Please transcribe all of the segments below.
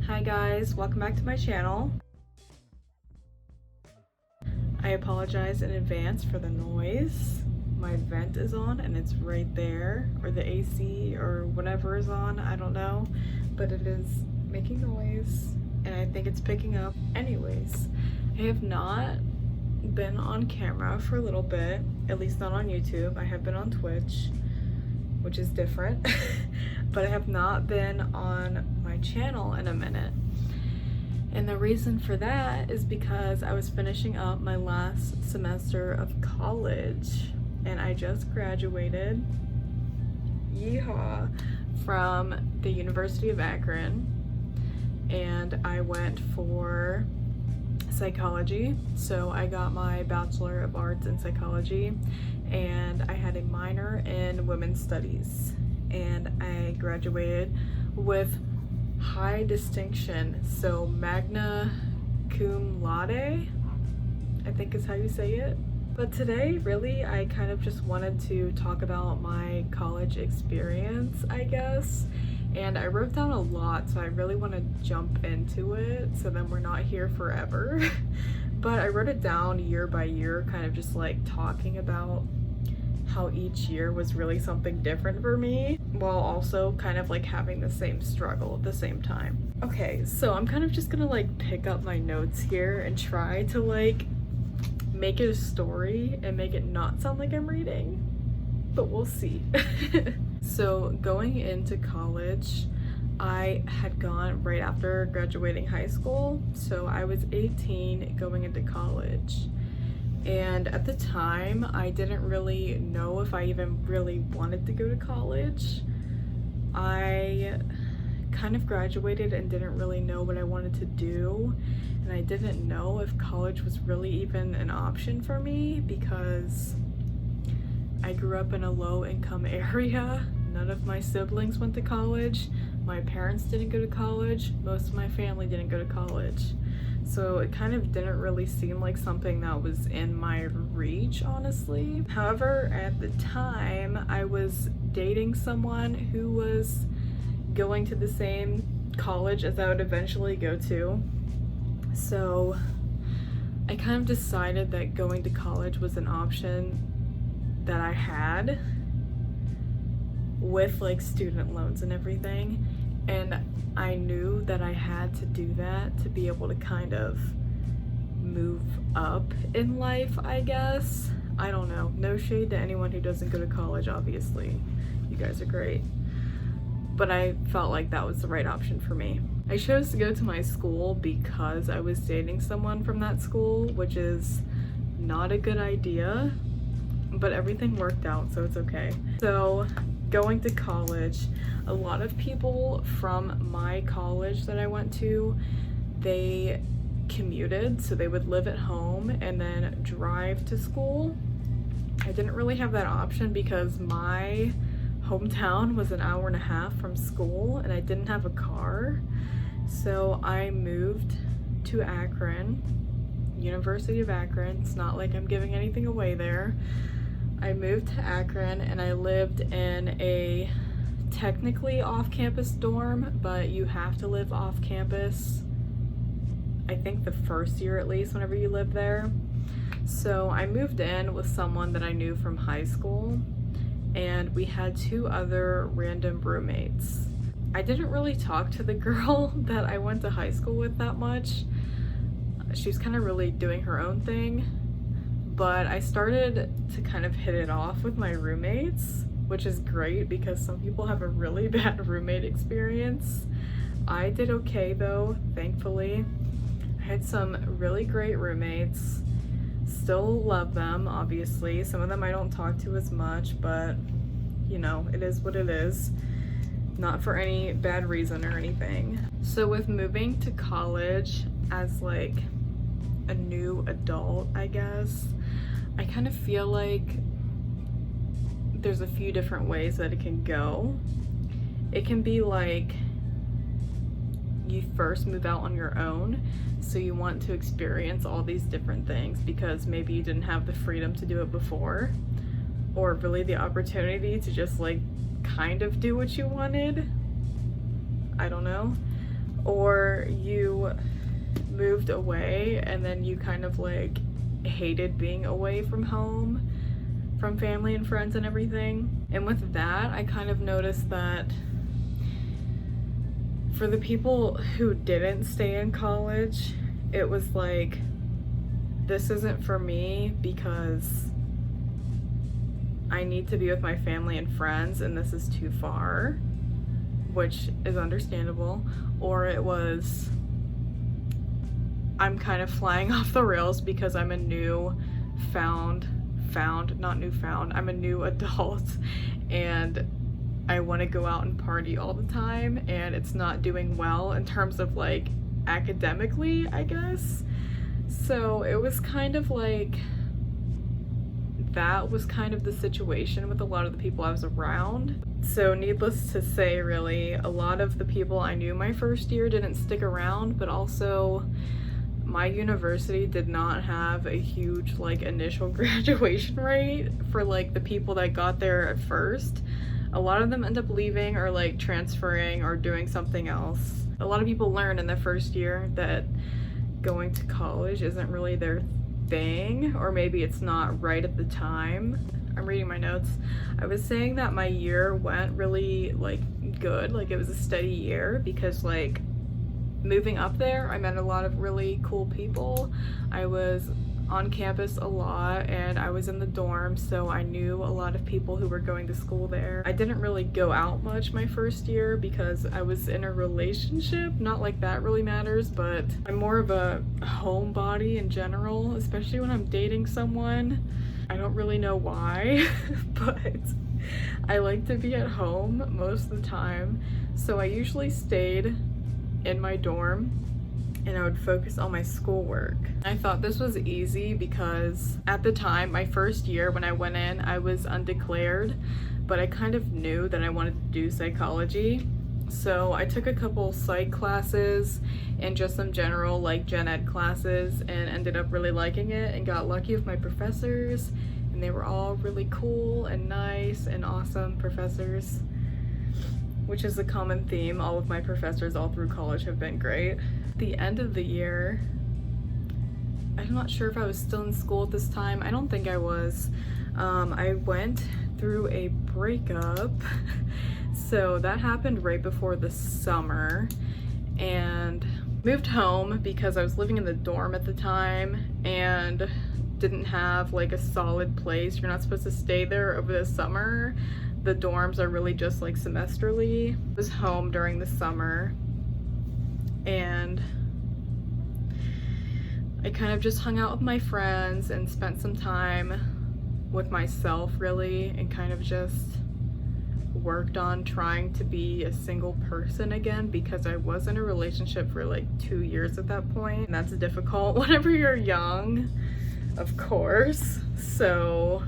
Hi guys, welcome back to my channel. I apologize in advance for the noise. My vent is on and it's right there, or the AC or whatever is on, I don't know, but it is making noise and I think it's picking up. Anyways, I have not been on camera for a little bit, at least not on YouTube. I have been on Twitch, which is different, but I have not been on my channel in a minute. And the reason for that is because I was finishing up my last semester of college and I just graduated, yeehaw, from the University of Akron, and I went for psychology. So I got my Bachelor of Arts in Psychology and I had a minor in Women's Studies, and I graduated with high distinction, so magna cum laude, I think is how you say it. But today, really, I kind of just wanted to talk about my college experience, I guess. And I wrote down a lot, so I really want to jump into it so then we're not here forever. But I wrote it down year by year, kind of just like talking about how each year was really something different for me, while also kind of like having the same struggle at the same time. Okay, so I'm kind of just gonna like pick up my notes here and try to like make it a story and make it not sound like I'm reading, but we'll see. So going into college, I had gone right after graduating high school, so I was 18 going into college. And at the time, I didn't really know if I even really wanted to go to college. I kind of graduated and didn't really know what I wanted to do. And I didn't know if college was really even an option for me because I grew up in a low-income area. None of my siblings went to college. My parents didn't go to college. Most of my family didn't go to college. So it kind of didn't really seem like something that was in my reach, honestly. However, at the time, I was dating someone who was going to the same college as I would eventually go to. So I kind of decided that going to college was an option that I had with like student loans and everything. And I knew that I had to do that to be able to kind of move up in life, I guess. I don't know. No shade to anyone who doesn't go to college, obviously. You guys are great. But I felt like that was the right option for me. I chose to go to my school because I was dating someone from that school, which is not a good idea, but everything worked out, so it's okay. So going to college, a lot of people from my college that I went to, they commuted, so they would live at home and then drive to school. I didn't really have that option because my hometown was an hour and a half from school and I didn't have a car. So I moved to Akron, University of Akron. It's not like I'm giving anything away there. I moved to Akron and I lived in a technically off-campus dorm, but you have to live off-campus, I think the first year at least, whenever you live there. So I moved in with someone that I knew from high school, and we had two other random roommates. I didn't really talk to the girl that I went to high school with that much. She's kind of really doing her own thing. But I started to kind of hit it off with my roommates, which is great because some people have a really bad roommate experience. I did okay though, thankfully. I had some really great roommates. Still love them, obviously. Some of them I don't talk to as much, but you know, it is what it is. Not for any bad reason or anything. So with moving to college as like a new adult, I guess, I kind of feel like there's a few different ways that it can go. It can be like you first move out on your own, so you want to experience all these different things because maybe you didn't have the freedom to do it before, or really the opportunity to just like kind of do what you wanted. I don't know. or you moved away and then you kind of like hated being away from home, from family and friends and everything. And with that, I kind of noticed that for the people who didn't stay in college, it was like, this isn't for me because I need to be with my family and friends and this is too far, which is understandable. Or it was, I'm kind of flying off the rails because I'm a I'm a new adult and I want to go out and party all the time and it's not doing well in terms of like academically, I guess. So it was kind of like, that was kind of the situation with a lot of the people I was around. So needless to say, really, a lot of the people I knew my first year didn't stick around, but also my university did not have a huge like initial graduation rate for like the people that got there at first. A lot of them end up leaving or like transferring or doing something else. A lot of people learn in their first year that going to college isn't really their thing, or maybe it's not right at the time. I'm reading my notes. I was saying that my year went really like good, like it was a steady year because like moving up there, I met a lot of really cool people. I was on campus a lot and I was in the dorm, so I knew a lot of people who were going to school there. I didn't really go out much my first year because I was in a relationship. Not like that really matters, but I'm more of a homebody in general, especially when I'm dating someone. I don't really know why, but I like to be at home most of the time. So I usually stayed in my dorm and I would focus on my schoolwork. I thought this was easy because at the time, my first year when I went in, I was undeclared, but I kind of knew that I wanted to do psychology. So I took a couple psych classes and just some general like gen ed classes and ended up really liking it and got lucky with my professors, and they were all really cool and nice and awesome professors, which is a common theme. All of my professors all through college have been great. At the end of the year, I'm not sure if I was still in school at this time. I don't think I was. I went through a breakup. So that happened right before the summer, and moved home because I was living in the dorm at the time and didn't have like a solid place. You're not supposed to stay there over the summer. The dorms are really just like semesterly. I was home during the summer and I kind of just hung out with my friends and spent some time with myself really, and kind of just worked on trying to be a single person again because I was in a relationship for like 2 years at that point, and that's difficult whenever you're young, of course. So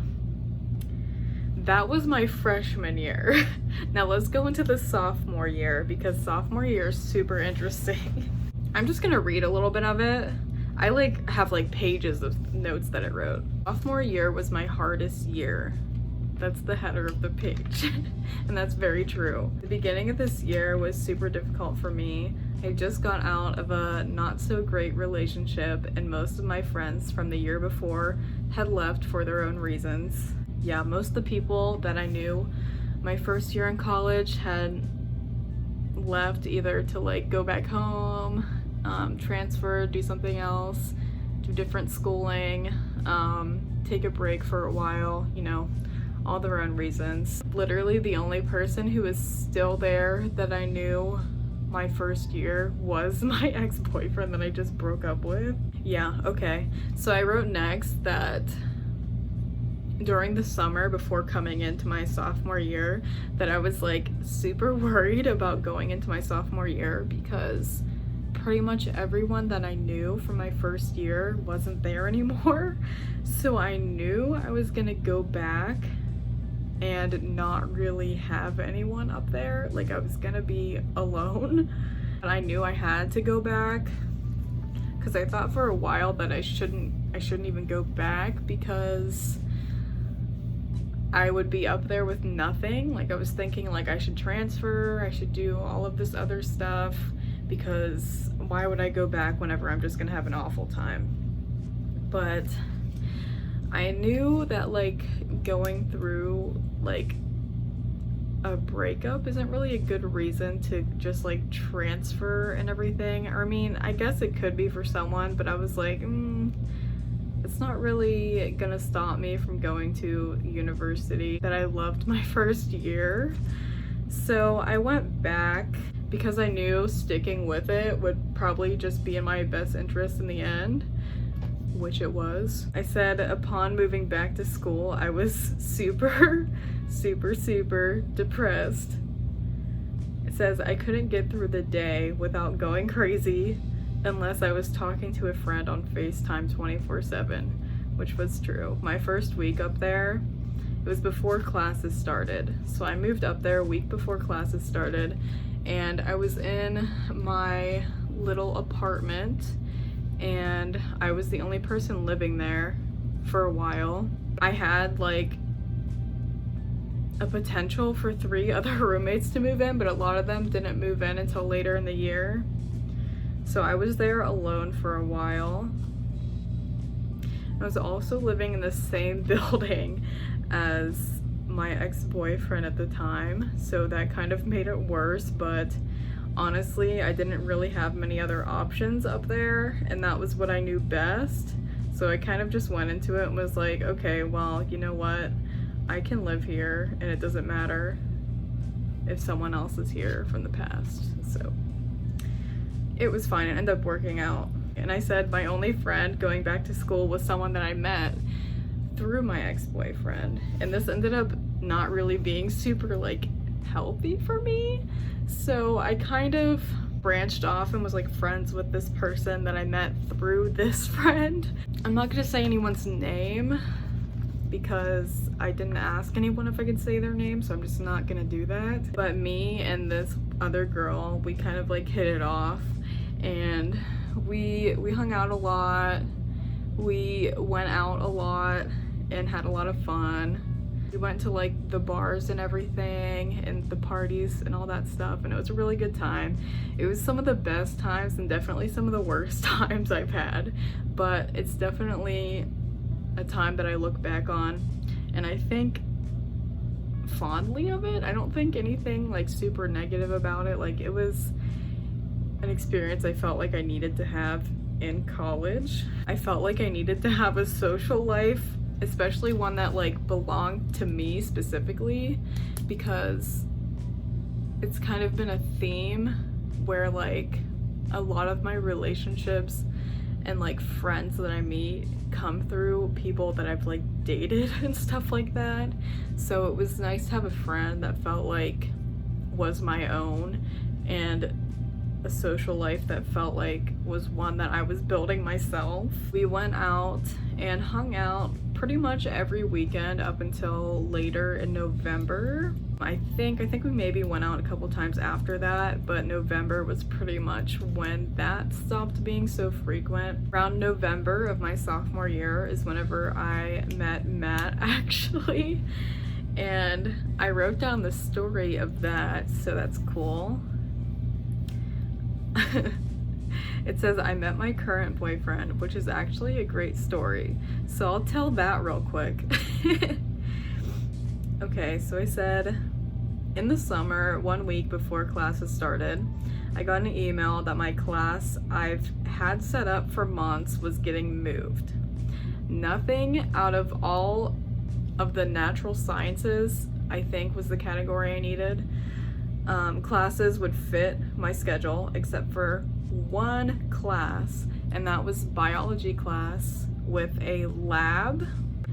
that was my freshman year. Now let's go into the sophomore year because sophomore year is super interesting. I'm just gonna read a little bit of it. I like have like pages of notes that I wrote. Sophomore year was my hardest year. That's the header of the page. And that's very true. The beginning of this year was super difficult for me. I just got out of a not so great relationship and most of my friends from the year before had left for their own reasons. Yeah, most of the people that I knew my first year in college had left either to like go back home, transfer, do something else, do different schooling, take a break for a while, you know, all their own reasons. Literally the only person who is still there that I knew my first year was my ex-boyfriend that I just broke up with. Yeah, okay. So I wrote next that during the summer before coming into my sophomore year that I was like super worried about going into my sophomore year because pretty much everyone that I knew from my first year wasn't there anymore. So I knew I was gonna go back and not really have anyone up there. Like I was gonna be alone. And I knew I had to go back because I thought for a while that I shouldn't even go back because I would be up there with nothing. Like I was thinking like I should transfer, I should do all of this other stuff because why would I go back whenever I'm just gonna have an awful time? But I knew that like going through like a breakup isn't really a good reason to just like transfer and everything. I mean, I guess it could be for someone, but I was like, it's not really gonna stop me from going to university that I loved my first year. So I went back because I knew sticking with it would probably just be in my best interest in the end, which it was. I said upon moving back to school, I was super depressed. It says I couldn't get through the day without going crazy unless I was talking to a friend on FaceTime 24/7, which was true. My first week up there, it was before classes started. So I moved up there a week before classes started, and I was in my little apartment, and I was the only person living there for a while. I had like a potential for 3 other roommates to move in, but a lot of them didn't move in until later in the year. So I was there alone for a while. I was also living in the same building as my ex-boyfriend at the time, so that kind of made it worse, but honestly, I didn't really have many other options up there, and that was what I knew best. So I kind of just went into it and was like, okay, well, you know what? I can live here, and it doesn't matter if someone else is here from the past. So it was fine. It ended up working out. And I said my only friend going back to school was someone that I met through my ex-boyfriend. And this ended up not really being super like healthy for me. So I kind of branched off and was like friends with this person that I met through this friend. I'm not gonna say anyone's name because I didn't ask anyone if I could say their name, so I'm just not gonna do that. But me and this other girl, we kind of like hit it off, and we hung out a lot, we went out a lot and had a lot of fun. We went to like the bars and everything and the parties and all that stuff, and it was a really good time. It was some of the best times and definitely some of the worst times I've had, but it's definitely a time that I look back on and I think fondly of it. I don't think anything like super negative about it. Like, it was an experience I felt like I needed to have in college. I felt like I needed to have a social life, especially one that like belonged to me specifically, because it's kind of been a theme where like a lot of my relationships and like friends that I meet come through people that I've like dated and stuff like that. So it was nice to have a friend that felt like was my own, and a social life that felt like was one that I was building myself. We went out and hung out pretty much every weekend up until later in November. I think we maybe went out a couple times after that, but November was pretty much when that stopped being so frequent. Around November of my sophomore year is whenever I met Matt, actually, and I wrote down the story of that, so that's cool. It says, I met my current boyfriend, which is actually a great story. So I'll tell that real quick. Okay, so I said, in the summer, 1 week before classes started, I got an email that my class I've had set up for months was getting moved. Nothing out of all of the natural sciences, I think, was the category I needed. Classes would fit my schedule except for one class, and that was biology class with a lab.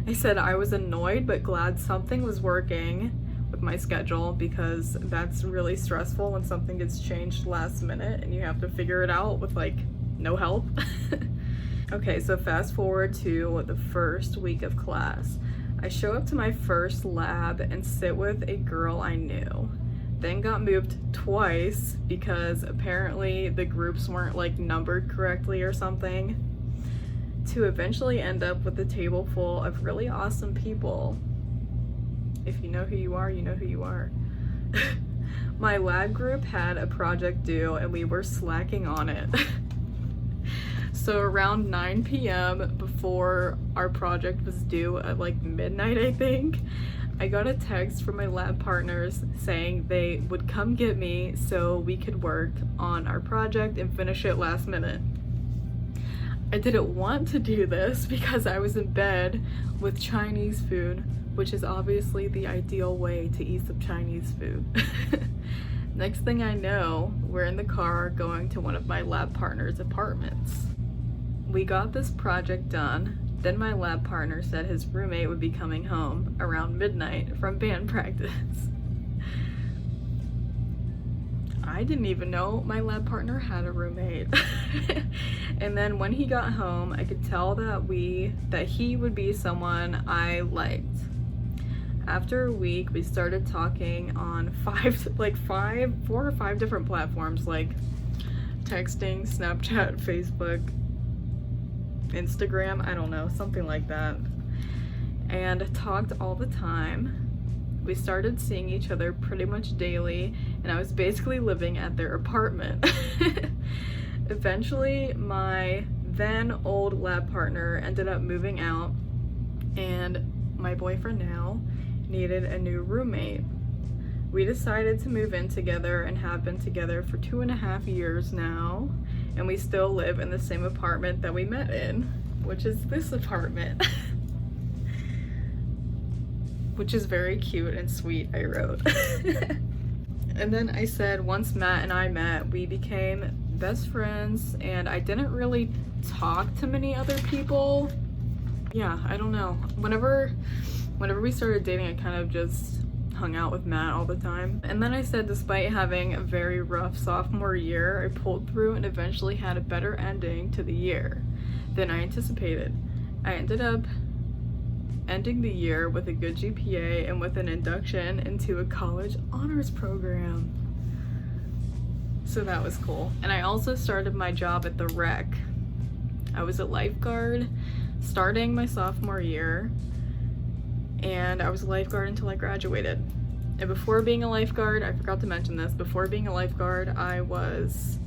I said I was annoyed but glad something was working with my schedule, because that's really stressful when something gets changed last minute and you have to figure it out with like no help. Okay, so fast forward to the first week of class. I show up to my first lab and sit with a girl I knew. Then got moved twice because apparently the groups weren't like numbered correctly or something, to eventually end up with a table full of really awesome people. If you know who you are, you know who you are. My lab group had a project due and we were slacking on it. So around 9 p.m. before our project was due at like midnight, I think, I got a text from my lab partners saying they would come get me so we could work on our project and finish it last minute. I didn't want to do this because I was in bed with Chinese food, which is obviously the ideal way to eat some Chinese food. Next thing I know, we're in the car going to one of my lab partner's apartments. We got this project done. Then my lab partner said his roommate would be coming home around midnight from band practice. I didn't even know my lab partner had a roommate. And then when he got home, I could tell that he would be someone I liked. After a week, we started talking on four or five different platforms like texting, Snapchat, Facebook, Instagram, I don't know, something like that, and talked all the time. We started seeing each other pretty much daily, and I was basically living at their apartment. Eventually, my then old lab partner ended up moving out, and my boyfriend now needed a new roommate. We decided to move in together and have been together for 2.5 years now, and we still live in the same apartment that we met in, which is this apartment. Which is very cute and sweet, I wrote. And then I said once Matt and I met, we became best friends, and I didn't really talk to many other people. Yeah, I don't know. Whenever we started dating, I kind of just hung out with Matt all the time. And then I said despite having a very rough sophomore year, I pulled through and eventually had a better ending to the year than I anticipated. I ended up ending the year with a good GPA and with an induction into a college honors program. So that was cool. And I also started my job at the rec. I was a lifeguard starting my sophomore year, and I was a lifeguard until I graduated. And before being a lifeguard, I forgot to mention this, before being a lifeguard, I was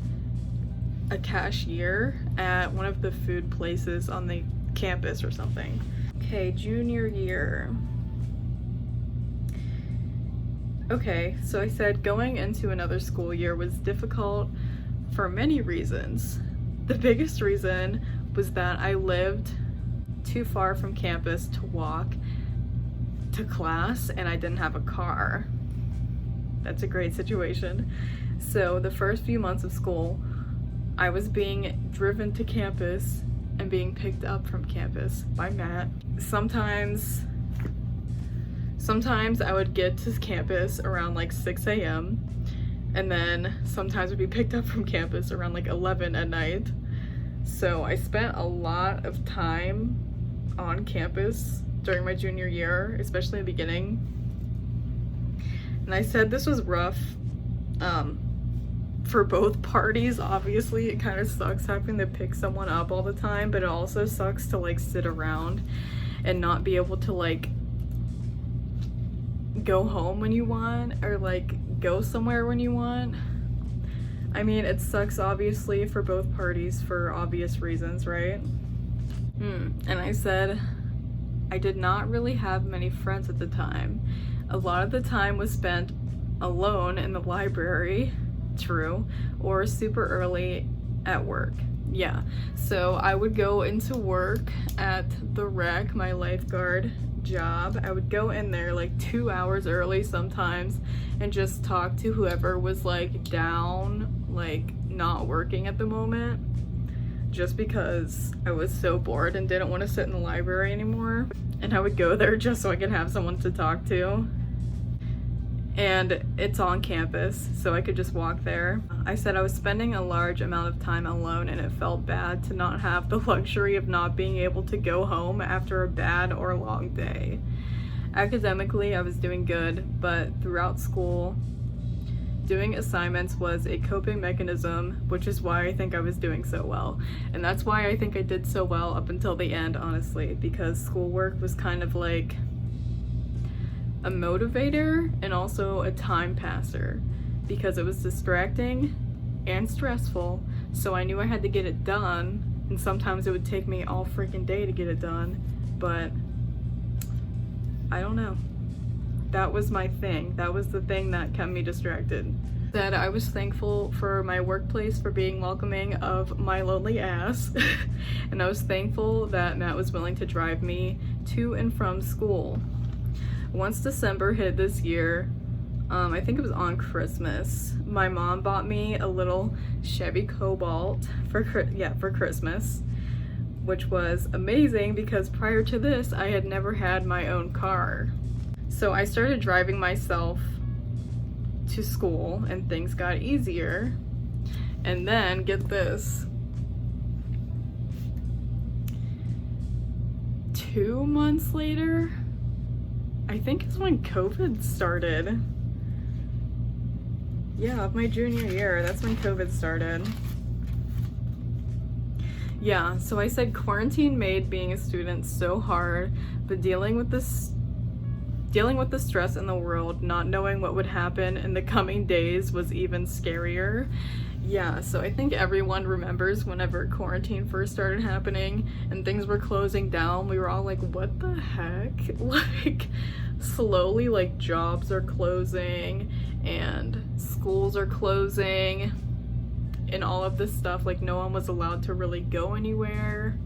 a cashier at one of the food places on the campus or something. Okay, junior year. Okay, so I said going into another school year was difficult for many reasons. The biggest reason was that I lived too far from campus to walk to class, and I didn't have a car. That's a great situation. So the first few months of school, I was being driven to campus and being picked up from campus by Matt. Sometimes I would get to campus around like 6 a.m. and then sometimes I'd be picked up from campus around like 11 at night. So I spent a lot of time on campus during my junior year, especially in the beginning. And I said this was rough for both parties. Obviously, it kind of sucks having to pick someone up all the time, but it also sucks to like sit around and not be able to like go home when you want or like go somewhere when you want. I mean, it sucks obviously for both parties for obvious reasons, right? And I said I did not really have many friends at the time. A lot of the time was spent alone in the library, true, or super early at work. Yeah, so I would go into work at the rec, my lifeguard job. I would go in there like 2 hours early sometimes and just talk to whoever was like down, like not working at the moment, just because I was so bored and didn't want to sit in the library anymore. And I would go there just so I could have someone to talk to. And it's on campus, so I could just walk there. I said I was spending a large amount of time alone, and it felt bad to not have the luxury of not being able to go home after a bad or long day. Academically, I was doing good, but throughout school, doing assignments was a coping mechanism, which is why I think I was doing so well. And that's why I think I did so well up until the end, honestly, because schoolwork was kind of like a motivator and also a time passer. because it was distracting and stressful, so I knew I had to get it done, and sometimes it would take me all freaking day to get it done, but I don't know. That was my thing. That was the thing that kept me distracted. That I was thankful for my workplace for being welcoming of my lonely ass, and I was thankful that Matt was willing to drive me to and from school. Once December hit this year, I think it was on Christmas, my mom bought me a little Chevy Cobalt for Christmas, which was amazing because prior to this I had never had my own car. So I started driving myself to school and things got easier. And then, get this, 2 months later, I think is when COVID started. Yeah, of my junior year, that's when COVID started. Yeah, so I said quarantine made being a student so hard, but dealing with the stress in the world, not knowing what would happen in the coming days was even scarier. Yeah, so I think everyone remembers whenever quarantine first started happening and things were closing down, we were all like, what the heck? Like, slowly, like, jobs are closing and schools are closing and all of this stuff. Like, no one was allowed to really go anywhere.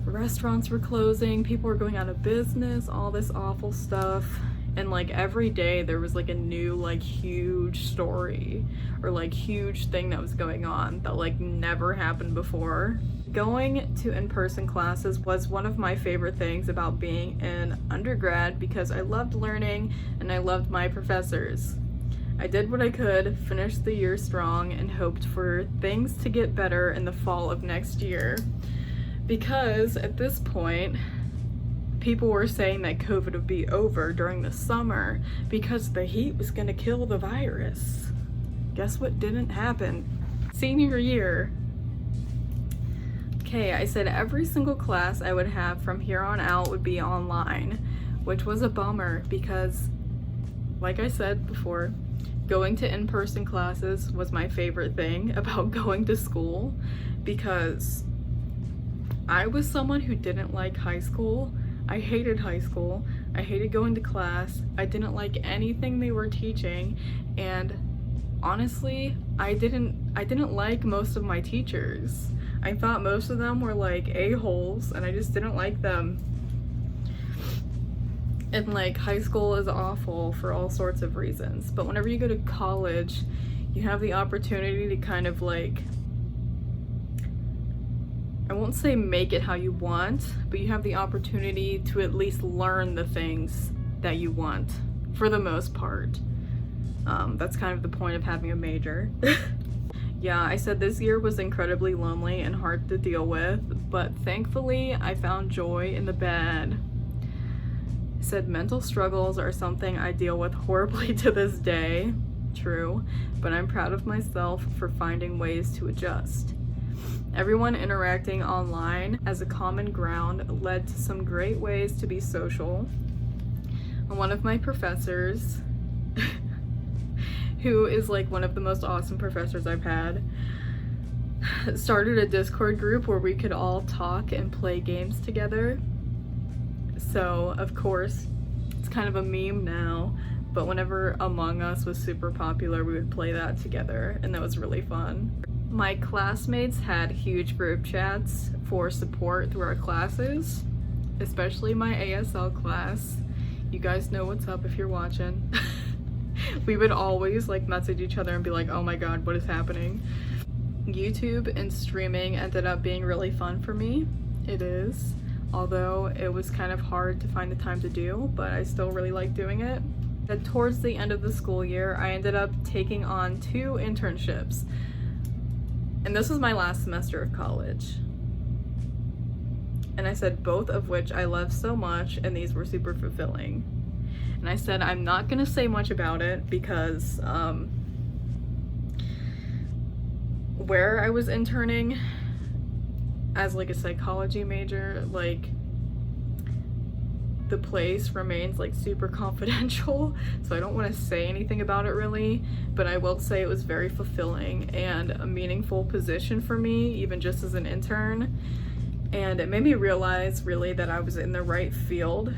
Restaurants were closing, people were going out of business, all this awful stuff. And like every day there was like a new like huge story or like huge thing that was going on that like never happened before. Going to in-person classes was one of my favorite things about being an undergrad because I loved learning and I loved my professors. I did what I could, finished the year strong, and hoped for things to get better in the fall of next year. Because at this point, people were saying that COVID would be over during the summer because the heat was gonna kill the virus. Guess what didn't happen? Senior year. Okay, I said every single class I would have from here on out would be online, which was a bummer because, like I said before, going to in-person classes was my favorite thing about going to school because I was someone who didn't like high school. I hated high school. I hated going to class. I didn't like anything they were teaching, and honestly, I didn't like most of my teachers. I thought most of them were like a-holes and I just didn't like them. And like high school is awful for all sorts of reasons, but whenever you go to college, you have the opportunity to kind of like, I won't say make it how you want, but you have the opportunity to at least learn the things that you want, for the most part. That's kind of the point of having a major. Yeah, I said this year was incredibly lonely and hard to deal with, but thankfully I found joy in the bad. I said mental struggles are something I deal with horribly to this day. True, but I'm proud of myself for finding ways to adjust. Everyone interacting online as a common ground led to some great ways to be social. And one of my professors, who is like one of the most awesome professors I've had, started a Discord group where we could all talk and play games together. So, of course, it's kind of a meme now, but whenever Among Us was super popular, we would play that together, and that was really fun. My classmates had huge group chats for support through our classes, especially my ASL class. You guys know what's up if you're watching. We would always like message each other and be like, oh my god, what is happening? YouTube and streaming ended up being really fun for me. It is, although it was kind of hard to find the time to do, but I still really like doing it. And towards the end of the school year, I ended up taking on 2 internships. And this was my last semester of college. And I said both of which I love so much, and these were super fulfilling. And I said I'm not gonna say much about it because where I was interning as like a psychology major, like the place remains like super confidential, so I don't want to say anything about it really, but I will say it was very fulfilling and a meaningful position for me, even just as an intern. And it made me realize really that I was in the right field.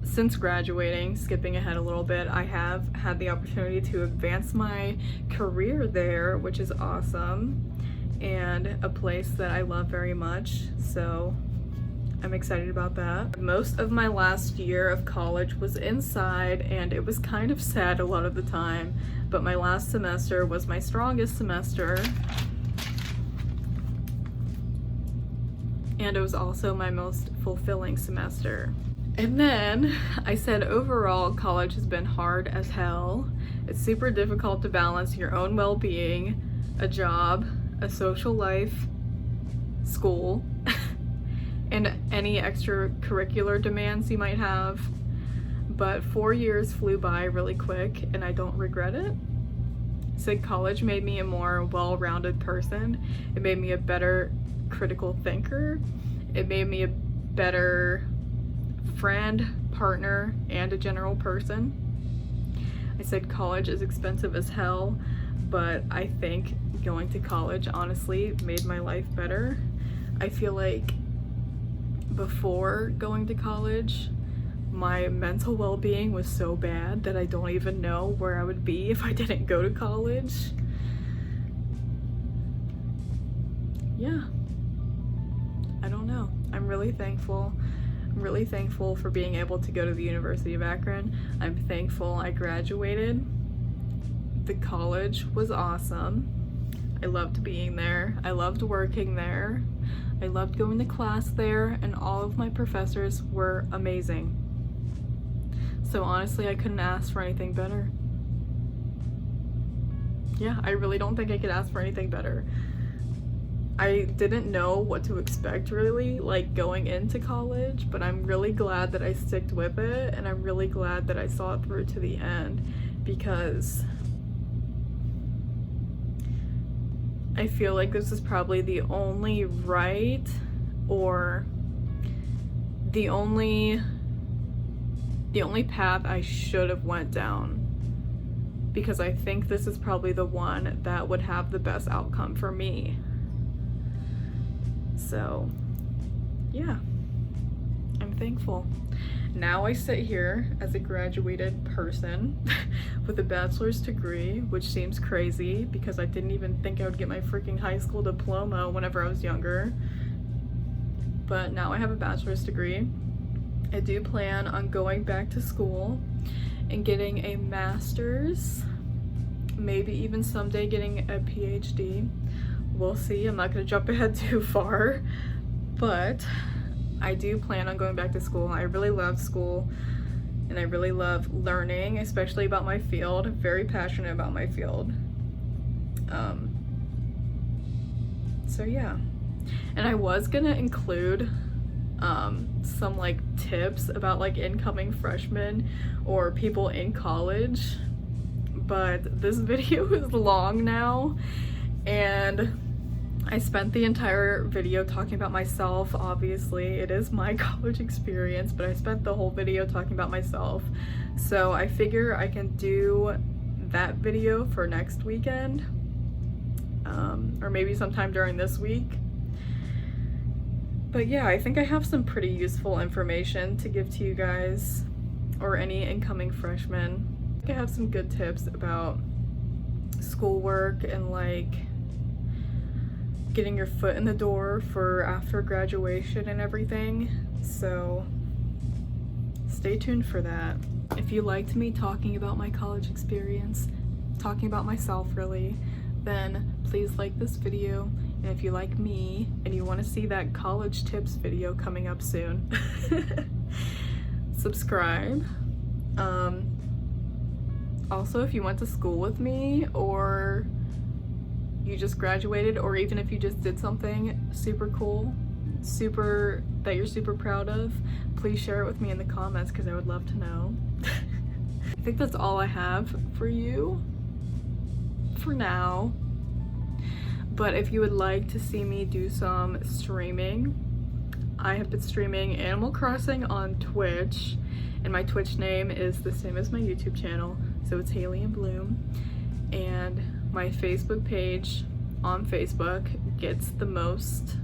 Since graduating, skipping ahead a little bit, I have had the opportunity to advance my career there, which is awesome, and a place that I love very much, so I'm excited about that. Most of my last year of college was inside, and it was kind of sad a lot of the time, but my last semester was my strongest semester, and it was also my most fulfilling semester. And then I said overall college has been hard as hell. It's super difficult to balance your own well-being, a job, a social life, school, and any extracurricular demands you might have. But 4 years flew by really quick and I don't regret it. I said college made me a more well-rounded person. It made me a better critical thinker. It made me a better friend, partner, and a general person. I said college is expensive as hell, but I think going to college honestly made my life better. I feel like before going to college, my mental well-being was so bad that I don't even know where I would be if I didn't go to college. Yeah, I don't know. I'm really thankful. I'm really thankful for being able to go to the University of Akron. I'm thankful I graduated. The college was awesome. I loved being there. I loved working there. I loved going to class there, and all of my professors were amazing. So honestly, I couldn't ask for anything better. Yeah, I really don't think I could ask for anything better. I didn't know what to expect really, like going into college, but I'm really glad that I sticked with it, and I'm really glad that I saw it through to the end, because I feel like this is probably the only right, or the only path I should have went down, because I think this is probably the one that would have the best outcome for me. So yeah, I'm thankful. Now I sit here as a graduated person with a bachelor's degree, which seems crazy because I didn't even think I would get my freaking high school diploma whenever I was younger. But now I have a bachelor's degree. I do plan on going back to school and getting a master's, maybe even someday getting a PhD. We'll see. I'm not going to jump ahead too far, but I do plan on going back to school. I really love school, and I really love learning, especially about my field. I'm very passionate about my field. So yeah. And I was gonna include some like tips about like incoming freshmen or people in college, but this video is long now, and I spent the entire video talking about myself. Obviously, it is my college experience, but I spent the whole video talking about myself. So I figure I can do that video for next weekend, or maybe sometime during this week. But yeah, I think I have some pretty useful information to give to you guys, or any incoming freshmen. I think I have some good tips about schoolwork and like getting your foot in the door for after graduation and everything. So stay tuned for that. If you liked me talking about my college experience, talking about myself really, then please like this video. And if you like me and you want to see that college tips video coming up soon, subscribe. Also, if you went to school with me, or you just graduated, or even if you just did something super cool, that you're super proud of, please share it with me in the comments, because I would love to know. I think that's all I have for you for now. But if you would like to see me do some streaming, I have been streaming Animal Crossing on Twitch, and my Twitch name is the same as my YouTube channel, so it's Haleyinbloom. And my Facebook page on Facebook gets the most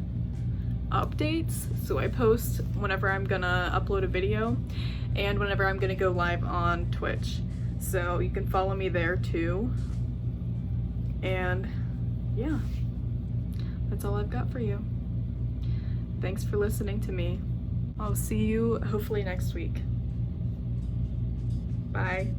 updates, so I post whenever I'm gonna upload a video and whenever I'm gonna go live on Twitch, so you can follow me there too. And yeah, that's all I've got for you. Thanks for listening to me. I'll see you hopefully next week. Bye.